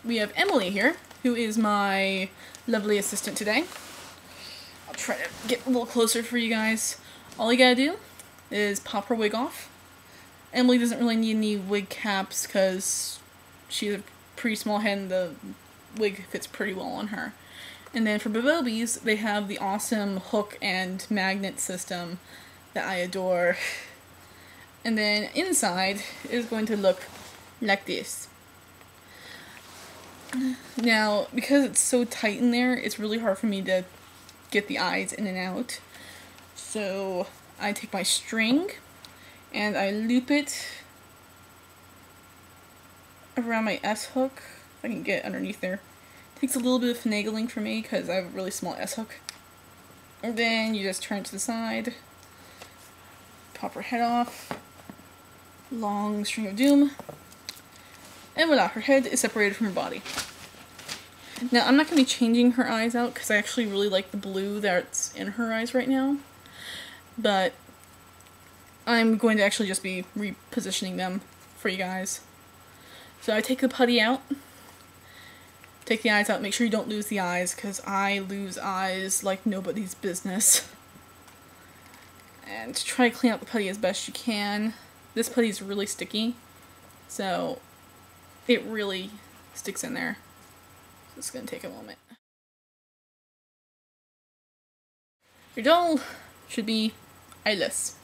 we have Emily here, who is my lovely assistant today. I'll try to get a little closer for you guys. All you gotta do is pop her wig off. Emily doesn't really need any wig caps because she's a pretty small head and the wig fits pretty well on her. And then for Bobobies, they have the awesome hook and magnet system that I adore. And then inside is going to look like this. Now, because it's so tight in there, it's really hard for me to get the eyes in and out. So I take my string and I loop it around my S-hook, if I can get underneath there. Takes a little bit of finagling for me because I have a really small S-hook. And then you just turn it to the side, pop her head off, long string of doom, and voila, her head is separated from her body. Now, I'm not going to be changing her eyes out because I actually really like the blue that's in her eyes right now. But I'm going to actually just be repositioning them for you guys. So I take the putty out, take the eyes out, make sure you don't lose the eyes because I lose eyes like nobody's business. And try to clean out the putty as best you can. This putty is really sticky, so it really sticks in there. So it's going to take a moment. Your doll should be eyeless.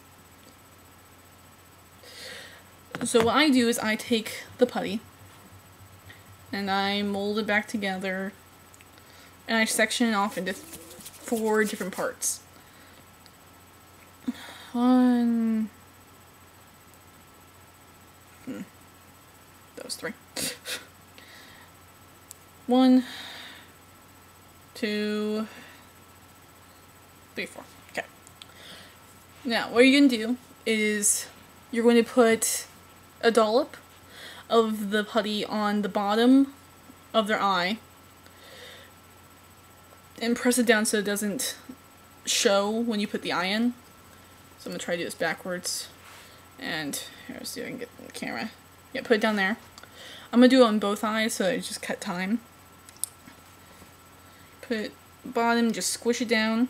So what I do is I take the putty and I mold it back together and I section it off into 4 different parts. 1, that was 3. 1, 2, 3, 4. Okay. Now, what you're going to do is you're going to put a dollop of the putty on the bottom of their eye and press it down so it doesn't show when you put the eye in. So I'm going to try to do this backwards. And here, let's see if I can get the camera. Yeah, put it down there. I'm going to do it on both eyes so I just cut time. Put bottom, just squish it down.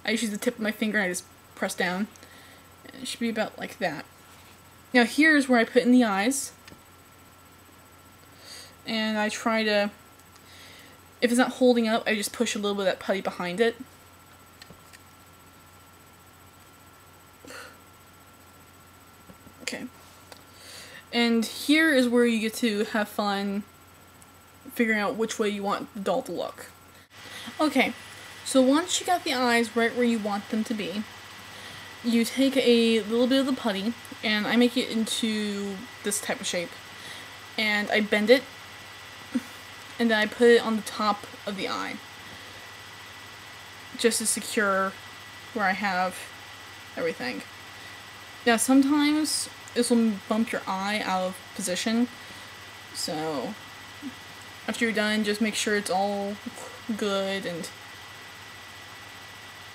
I just use the tip of my finger and I just press down. And it should be about like that. Now here's where I put in the eyes. And I try to, if it's not holding up, I just push a little bit of that putty behind it. Okay. And here is where you get to have fun figuring out which way you want the doll to look. Okay, so once you got the eyes right where you want them to be, you take a little bit of the putty, and I make it into this type of shape, and I bend it, and then I put it on the top of the eye, just to secure where I have everything. Now sometimes this will bump your eye out of position, so after you're done, just make sure it's all good and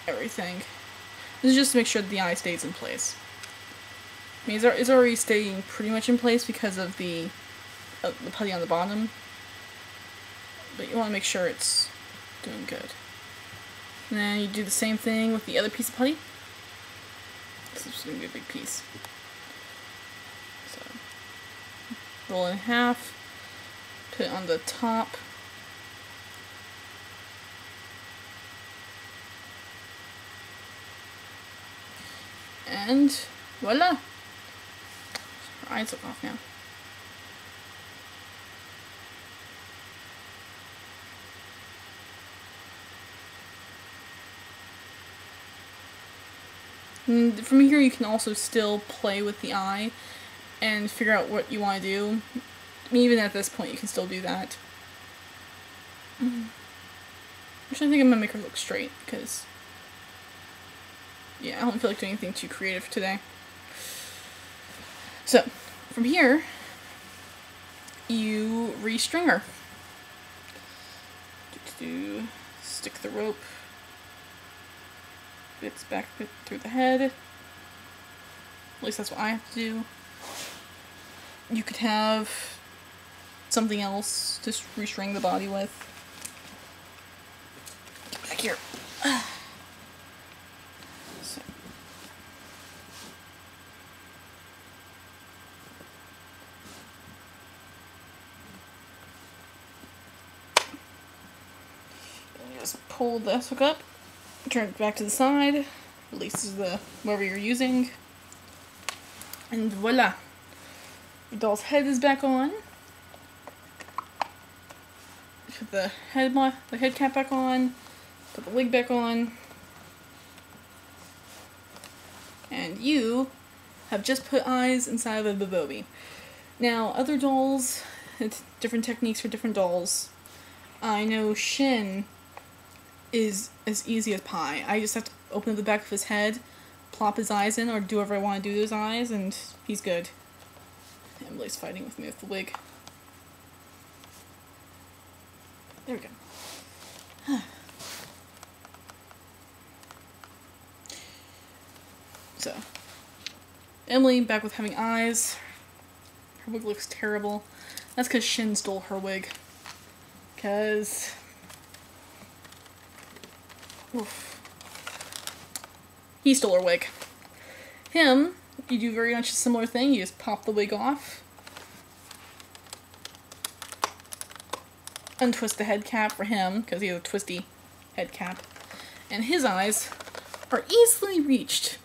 everything. This is just to make sure that the eye stays in place. I mean, it's already staying pretty much in place because of the putty on the bottom, but you want to make sure it's doing good. And then you do the same thing with the other piece of putty. This is just going to be a big piece. So, roll it in half, put it on the top. And voila! Her eyes look off now. And from here you can also still play with the eye and figure out what you want to do. I mean, even at this point you can still do that. Actually, I think I'm going to make her look straight because, yeah, I don't feel like doing anything too creative today. So, from here, you restring her. Stick the rope bits back through the head. At least that's what I have to do. You could have something else to restring the body with. Get back here. So. Just pull the S hook up, turn it back to the side, releases the whatever you're using, and voila! The doll's head is back on. Put the head cap back on, put the wig back on, and you have just put eyes inside of a Bobobi. Now, other dolls, it's different techniques for different dolls. I know Shin is as easy as pie. I just have to open up the back of his head, plop his eyes in, or do whatever I want to do to his eyes, and he's good. Emily's fighting with me with the wig. There we go. So, Emily back with having eyes. Her wig looks terrible. That's because Shin stole her wig. Because... oof. He stole her wig. Him, you do very much a similar thing. You just pop the wig off. Untwist the head cap for him, because he has a twisty head cap. And his eyes are easily reached.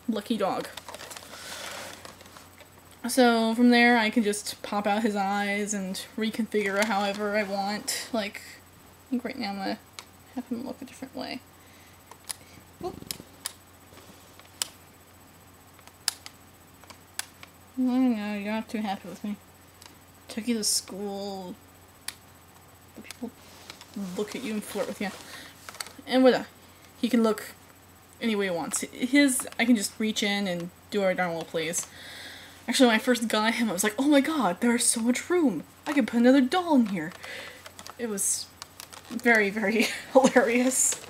Lucky dog. So from there I can just pop out his eyes and reconfigure it however I want. Like, I think right now I'm gonna have him look a different way. Whoop. No, you're not too happy with me. Took you to school. The people look at you and flirt with you. And voila. He can look any way he wants. His, I can just reach in and do whatever I darn well please. Actually, when I first got him, I was like, oh my god, there's so much room. I can put another doll in here. It was very, very hilarious.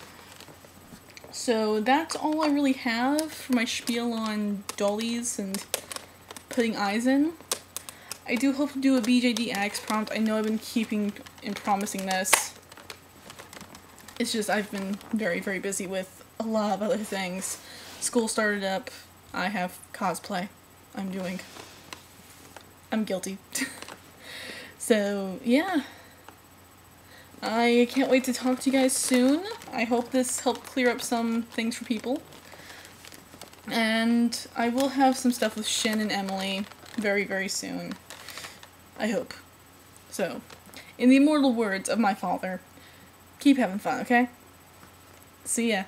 So that's all I really have for my spiel on dollies and putting eyes in. I do hope to do a BJD Addicts prompt. I know I've been keeping and promising this. It's just I've been very, very busy with a lot of other things. School started up. I have cosplay I'm doing. I'm guilty. So, yeah. I can't wait to talk to you guys soon. I hope this helped clear up some things for people. And I will have some stuff with Shin and Emily very, very soon. I hope. So, in the immortal words of my father, keep having fun, okay? See ya.